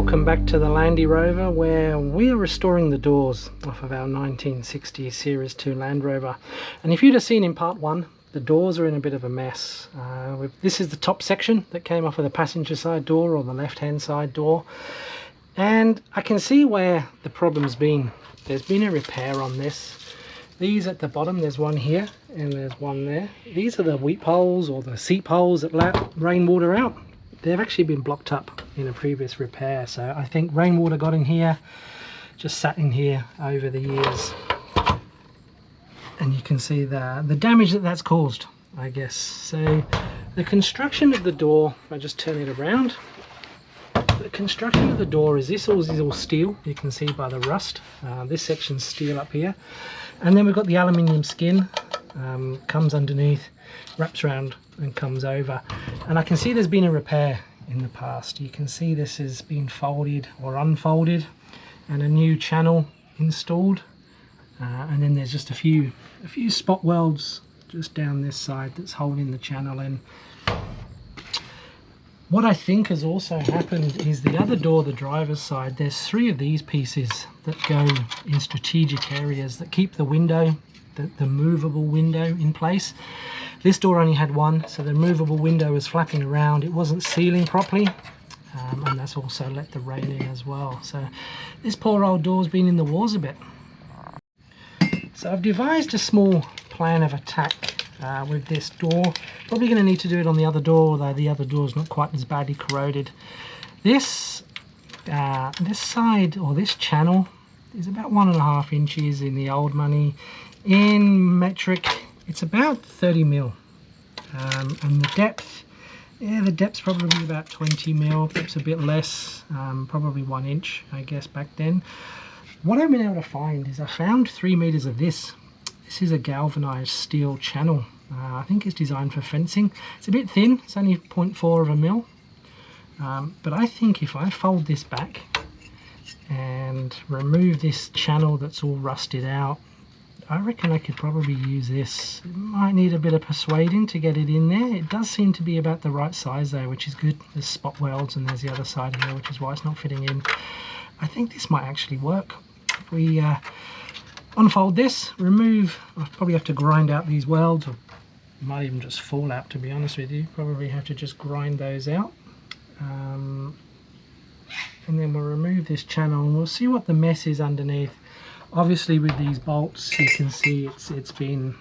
Welcome back to the Land Rover, where we are restoring the doors off of our 1960 Series 2 Land Rover. And if you'd have seen in part 1, the doors are in a bit of a mess. This is the top section that came off of the passenger side door, or the left hand side door, and I can see where the problem's been. There's been a repair on this. These at the bottom, there's one here and there's one there. These are the weep holes or the seep holes that let rainwater out. They've actually been blocked up in a previous repair, so I think rainwater got in here, just sat in here over the years, and you can see the damage that's caused, I guess. So the construction of the door, if I just turn it around, the construction of the door is this is all steel. You can see by the rust. This section's steel up here, and then we've got the aluminium skin, comes underneath, wraps around and comes over, and I can see there's been a repair in the past. You can see this has been folded or unfolded and a new channel installed, and then there's just a few spot welds just down this side that's holding the channel in. What I think has also happened is the other door, the driver's side, there's 3 of these pieces that go in strategic areas that keep the window, the movable window, in place. This door only had 1, so the movable window was flapping around. It wasn't sealing properly, and that's also let the rain in as well. So this poor old door's been in the wars a bit. So I've devised a small plan of attack with this door. Probably going to need to do it on the other door, although the other door's not quite as badly corroded. This side, or this channel, is about 1.5 inches in the old money. In metric, it's about 30 mil, and the depth, the depth's probably about 20 mil, perhaps a bit less, probably 1 inch, I guess, back then. What I've been able to find is I found 3 meters of this. This is a galvanized steel channel. I think it's designed for fencing. It's a bit thin, it's only 0.4 of a mil, but I think if I fold this back and remove this channel that's all rusted out, I reckon I could probably use this. It might need a bit of persuading to get it in there. It does seem to be about the right size though, which is good. There's spot welds and there's the other side here, which is why it's not fitting in. I think this might actually work. If we unfold this, remove, I'll probably have to grind out these welds, or it might even just fall out, to be honest with you. Probably have to just grind those out. And then we'll remove this channel and we'll see what the mess is underneath. Obviously with these bolts you can see it's been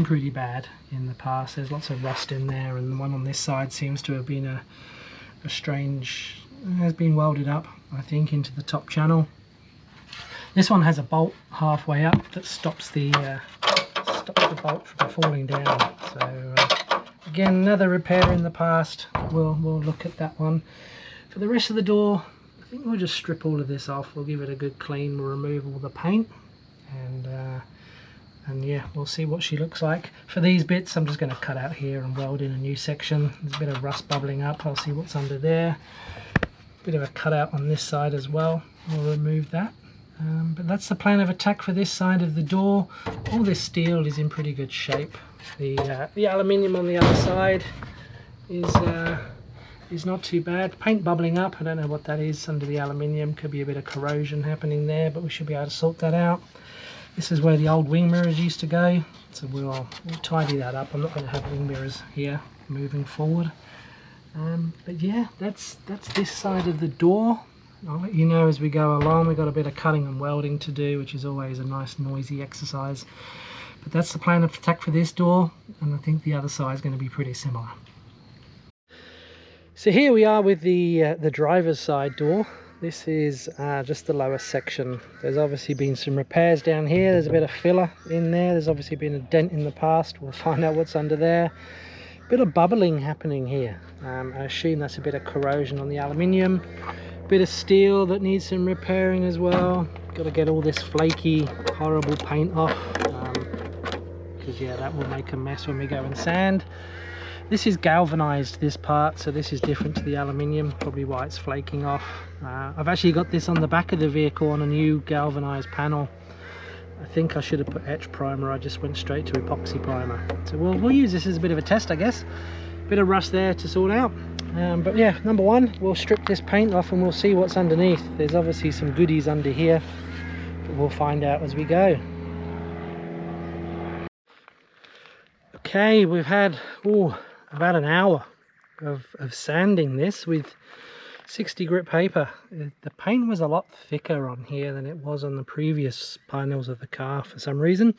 pretty bad in the past. There's lots of rust in there, and the one on this side seems to have been a strange, has been welded up, I think, into the top channel. This one has a bolt halfway up that stops the bolt from falling down. So again, another repair in the past. We'll look at that one. For the rest of the door, I think we'll just strip all of this off. We'll give it a good clean. We'll remove all the paint, and yeah, we'll see what she looks like. For these bits, I'm just going to cut out here and weld in a new section. There's a bit of rust bubbling up. I'll see what's under there. Bit of a cutout on this side as well. We'll remove that. But that's the plan of attack for this side of the door. All this steel is in pretty good shape. The aluminium on the other side is not too bad. Paint bubbling up, I don't know what that is under the aluminium. Could be a bit of corrosion happening there, but we should be able to sort that out. This is where the old wing mirrors used to go, so we'll tidy that up. I'm not going to have wing mirrors here moving forward. But yeah, that's this side of the door. I'll let you know as we go along. We've got a bit of cutting and welding to do, which is always a nice noisy exercise. But that's the plan of attack for this door, and I think the other side is going to be pretty similar. So here we are with the driver's side door. This is just the lower section. There's obviously been some repairs down here. There's a bit of filler in there. There's obviously been a dent in the past. We'll find out what's under there. Bit of bubbling happening here. I assume that's a bit of corrosion on the aluminium. Bit of steel that needs some repairing as well. Got to get all this flaky, horrible paint off, because yeah, that will make a mess when we go and sand. This is galvanized, this part, so this is different to the aluminium, probably why it's flaking off. I've actually got this on the back of the vehicle on a new galvanized panel. I think I should have put etch primer. I just went straight to epoxy primer. So we'll use this as a bit of a test, I guess. bit of rust there to sort out. But yeah, number one, we'll strip this paint off and we'll see what's underneath. There's obviously some goodies under here, but we'll find out as we go. Okay, we've had about an hour of sanding this with 60 grit paper. The paint was a lot thicker on here than it was on the previous panels of the car for some reason.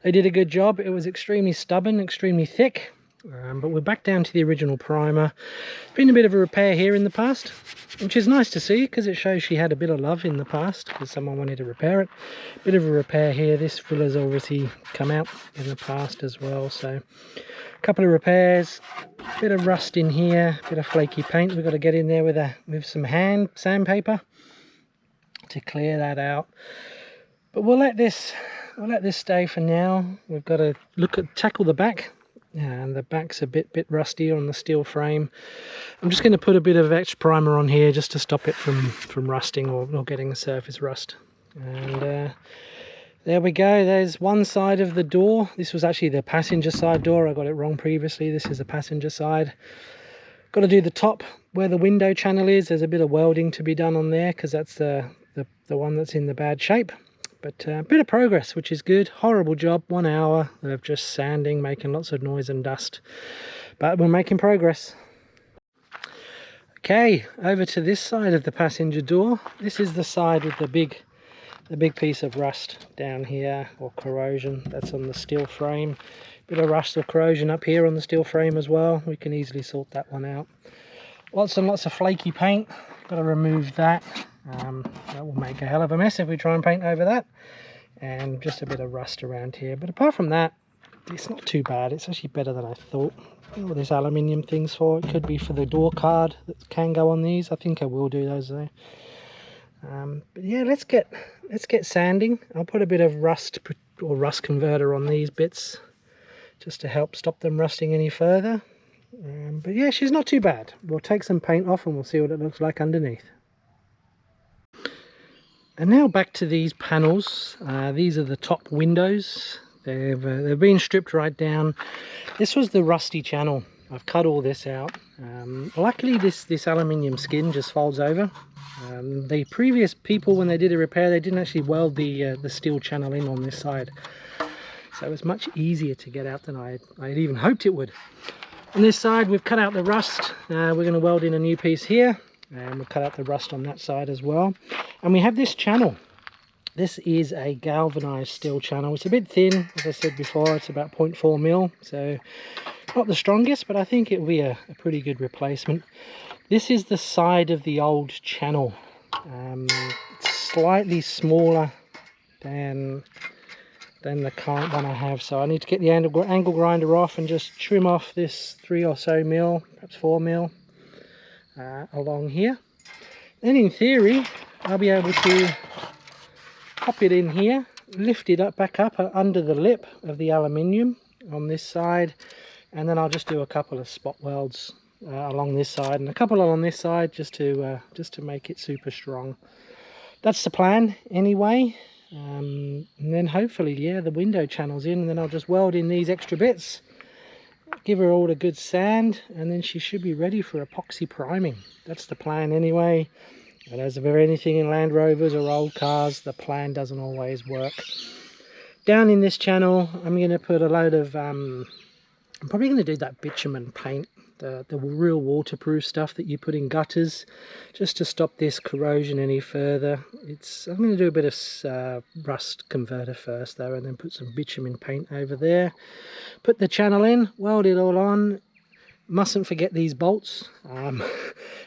They did a good job. It was extremely stubborn, extremely thick, but we're back down to the original primer. Been a bit of a repair here in the past, which is nice to see because it shows she had a bit of love in the past because someone wanted to repair it. Bit of a repair here. This filler's obviously come out in the past as well, so a couple of repairs. Bit of rust in here, bit of flaky paint. We've got to get in there with some hand sandpaper to clear that out. But we'll let this stay for now. We've got to tackle the back, and the back's a bit rusty on the steel frame. I'm just going to put a bit of extra primer on here just to stop it from rusting or getting the surface rust. And there we go. There's one side of the door. This was actually the passenger side door. I got it wrong previously. This is the passenger side. Got to do the top where the window channel is. There's a bit of welding to be done on there because that's the one that's in the bad shape. But a bit of progress, which is good. Horrible job, 1 hour of just sanding, making lots of noise and dust. But we're making progress. Okay, over to this side of the passenger door. This is the side with the big piece of rust down here, or corrosion. That's on the steel frame. Bit of rust or corrosion up here on the steel frame as well. We can easily sort that one out. Lots and lots of flaky paint. Got to remove that. That will make a hell of a mess if we try and paint over that. And just a bit of rust around here. But apart from that, it's not too bad. It's actually better than I thought. All this aluminium things for it. Could be for the door card that can go on these. I think I will do those though. But yeah, let's get sanding. I'll put a bit of rust or rust converter on these bits just to help stop them rusting any further. But yeah, she's not too bad. We'll take some paint off and we'll see what it looks like underneath. And now back to these panels. These are the top windows. They've been stripped right down. This was the rusty channel. I've cut all this out. Luckily this aluminium skin just folds over. The previous people, when they did a repair, they didn't actually weld the steel channel in on this side, so it was much easier to get out than I had even hoped it would. On this side we've cut out the rust. We're going to weld in a new piece here, and we'll cut out the rust on that side as well. And we have this channel. This is a galvanized steel channel. It's a bit thin, as I said before. It's about 0.4 mil, so not the strongest, but I think it will be a pretty good replacement. This is the side of the old channel. It's slightly smaller than the current one I have, so I need to get the angle grinder off and just trim off this 3 or so mil, perhaps 4 mil along here. Then in theory I'll be able to pop it in here, lift it up back up under the lip of the aluminium on this side, and then I'll just do a couple of spot welds along this side and a couple along this side just to make it super strong. That's the plan anyway. And then hopefully, yeah, the window channel's in, and then I'll just weld in these extra bits, give her all a good sand, and then she should be ready for epoxy priming. That's the plan anyway. And as if anything in Land Rovers or old cars, the plan doesn't always work. Down in this channel, I'm going to put a load of I'm probably going to do that bitumen paint, the real waterproof stuff that you put in gutters, just to stop this corrosion any further. I'm going to do a bit of rust converter first though, and then put some bitumen paint over there. Put the channel in, weld it all on. Mustn't forget these bolts.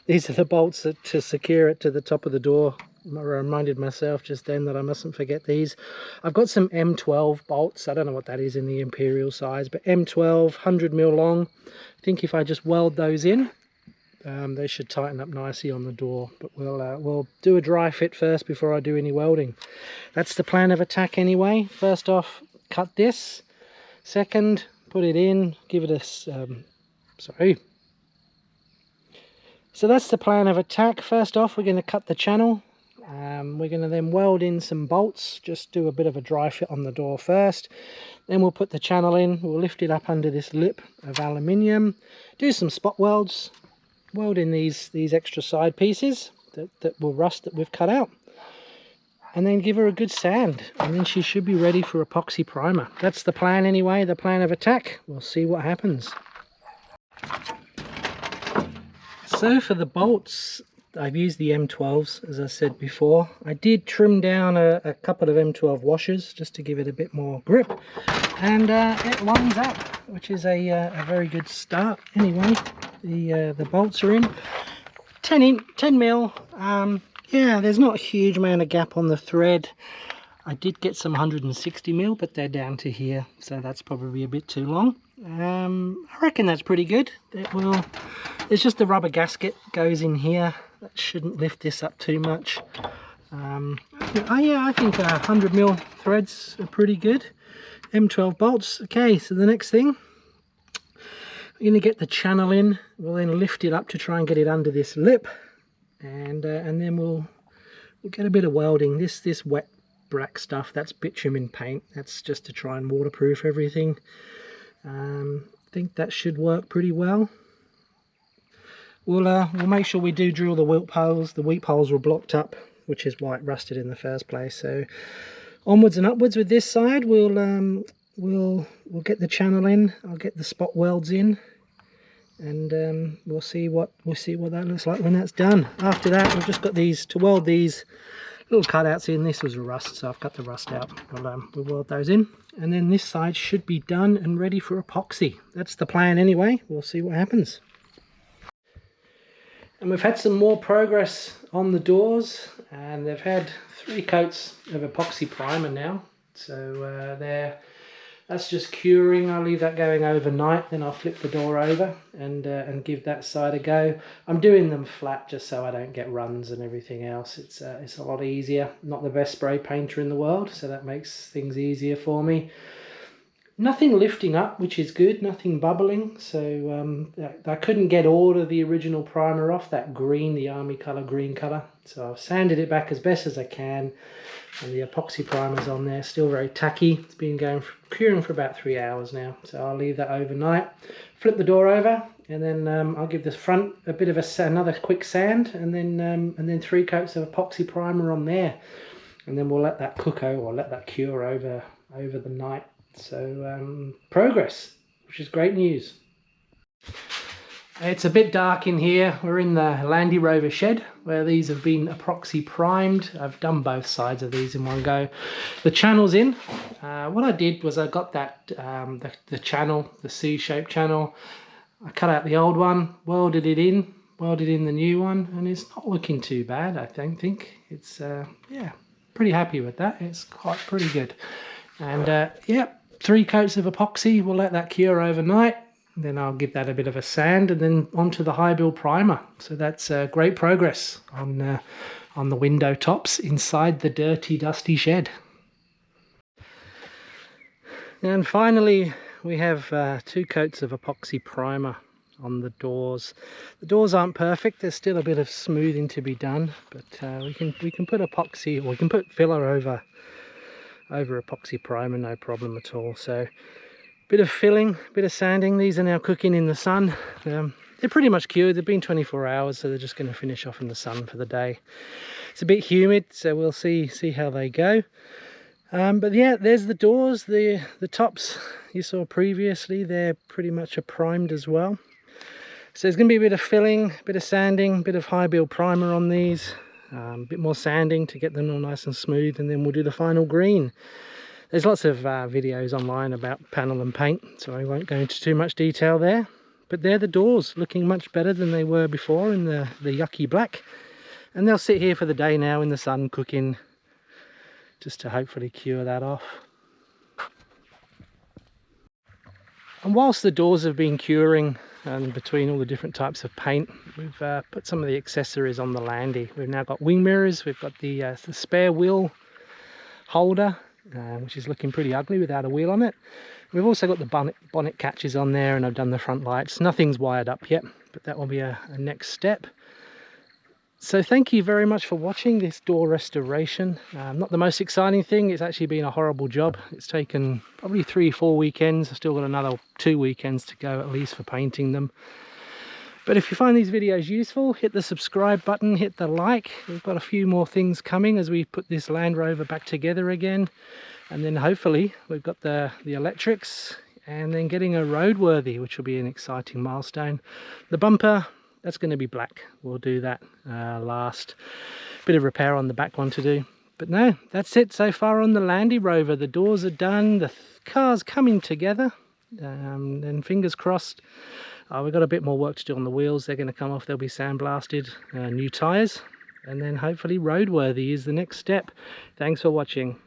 These are the bolts to secure it to the top of the door. I reminded myself just then that I mustn't forget these. I've got some M12 bolts. I don't know what that is in the Imperial size, but M12, 100 mil long. I think if I just weld those in, they should tighten up nicely on the door. But we'll do a dry fit first before I do any welding. That's the plan of attack anyway. First off, cut this. Second, put it in, give it a so that's the plan of attack. First off, we're going to cut the channel. We're going to then weld in some bolts, just do a bit of a dry fit on the door first. Then we'll put the channel in, we'll lift it up under this lip of aluminium, do some spot welds, weld in these extra side pieces that will rust that we've cut out, and then give her a good sand, and then she should be ready for epoxy primer. That's the plan anyway, the plan of attack. We'll see what happens. So for the bolts, I've used the M12s, as I said before. I did trim down a couple of M12 washers just to give it a bit more grip, and it lines up, which is a very good start. Anyway, the bolts are in 10 mil. Yeah, there's not a huge amount of gap on the thread. I did get some 160 mil, but they're down to here, so that's probably a bit too long. I reckon that's pretty good. It's just the rubber gasket goes in here. That shouldn't lift this up too much. Yeah, I think 100 mil threads are pretty good. M12 bolts. Okay, so the next thing, we're going to get the channel in. We'll then lift it up to try and get it under this lip, and then we'll get a bit of welding. This wet black stuff, that's bitumen paint. That's just to try and waterproof everything. I think that should work pretty well. We'll make sure we do drill the weep holes. The weep holes were blocked up, which is why it rusted in the first place. So onwards and upwards with this side. We'll get the channel in. I'll get the spot welds in, and we'll see what that looks like when that's done. After that, we've just got these to weld these little cutouts in. This was a rust, so I've cut the rust out. We'll weld those in, and then this side should be done and ready for epoxy. That's the plan anyway. We'll see what happens. And we've had some more progress on the doors, and they've had 3 coats of epoxy primer now. So that's just curing. I'll leave that going overnight, then I'll flip the door over and give that side a go. I'm doing them flat just so I don't get runs and everything else. It's a lot easier. Not the best spray painter in the world, so that makes things easier for me. Nothing lifting up, which is good, nothing bubbling. So I couldn't get all of the original primer off, that green, the army colour green colour. So I've sanded it back as best as I can, and the epoxy primer's on there, still very tacky. It's been curing for about 3 hours now, so I'll leave that overnight. Flip the door over, and then I'll give the front a bit of another quick sand, and then 3 coats of epoxy primer on there, and then we'll let that cook or let that cure over the night. So progress, which is great news. It's a bit dark in here. We're in the Land Rover shed where these have been epoxy primed. I've done both sides of these in one go. The channel's in. What I did was I got that the channel, the C-shaped channel. I cut out the old one, welded in the new one, and it's not looking too bad. I think it's yeah, pretty happy with that. It's quite pretty good. And yeah, 3 coats of epoxy. We'll let that cure overnight. Then I'll give that a bit of a sand, and then onto the high build primer. So that's great progress on the window tops inside the dirty, dusty shed. And finally, we have 2 coats of epoxy primer on the doors. The doors aren't perfect. There's still a bit of smoothing to be done, but we can put epoxy, or we can put filler over epoxy primer, no problem at all. So bit of filling, bit of sanding. These are now cooking in the sun. They're pretty much cured. They've been 24 hours, so they're just going to finish off in the sun for the day. It's a bit humid, so we'll see how they go. But yeah, there's the doors. The tops you saw previously, they're pretty much primed as well. So there's going to be a bit of filling, a bit of sanding, a bit of high build primer on these, a bit more sanding to get them all nice and smooth, and then we'll do the final green. There's lots of videos online about panel and paint, so I won't go into too much detail there. But they're the doors, looking much better than they were before in the yucky black. And they'll sit here for the day now in the sun cooking, just to hopefully cure that off. And whilst the doors have been curing, and between all the different types of paint, we've put some of the accessories on the Landy. We've now got wing mirrors, we've got the spare wheel holder, which is looking pretty ugly without a wheel on it. We've also got the bonnet catches on there, and I've done the front lights. Nothing's wired up yet, but that will be a next step. So thank you very much for watching this door restoration. Not the most exciting thing, it's actually been a horrible job. It's taken probably 3-4 weekends. I've still got another 2 weekends to go at least for painting them. But if you find these videos useful, hit the subscribe button, hit the like. We've got a few more things coming as we put this Land Rover back together again. And then hopefully we've got the electrics and then getting a roadworthy, which will be an exciting milestone. The bumper, that's going to be black. We'll do that last. Bit of repair on the back one to do. But no, that's it so far on the Land Rover. The doors are done, the car's coming together, and fingers crossed. We've got a bit more work to do on the wheels. They're going to come off, they'll be sandblasted, new tyres, and then hopefully roadworthy is the next step. Thanks for watching.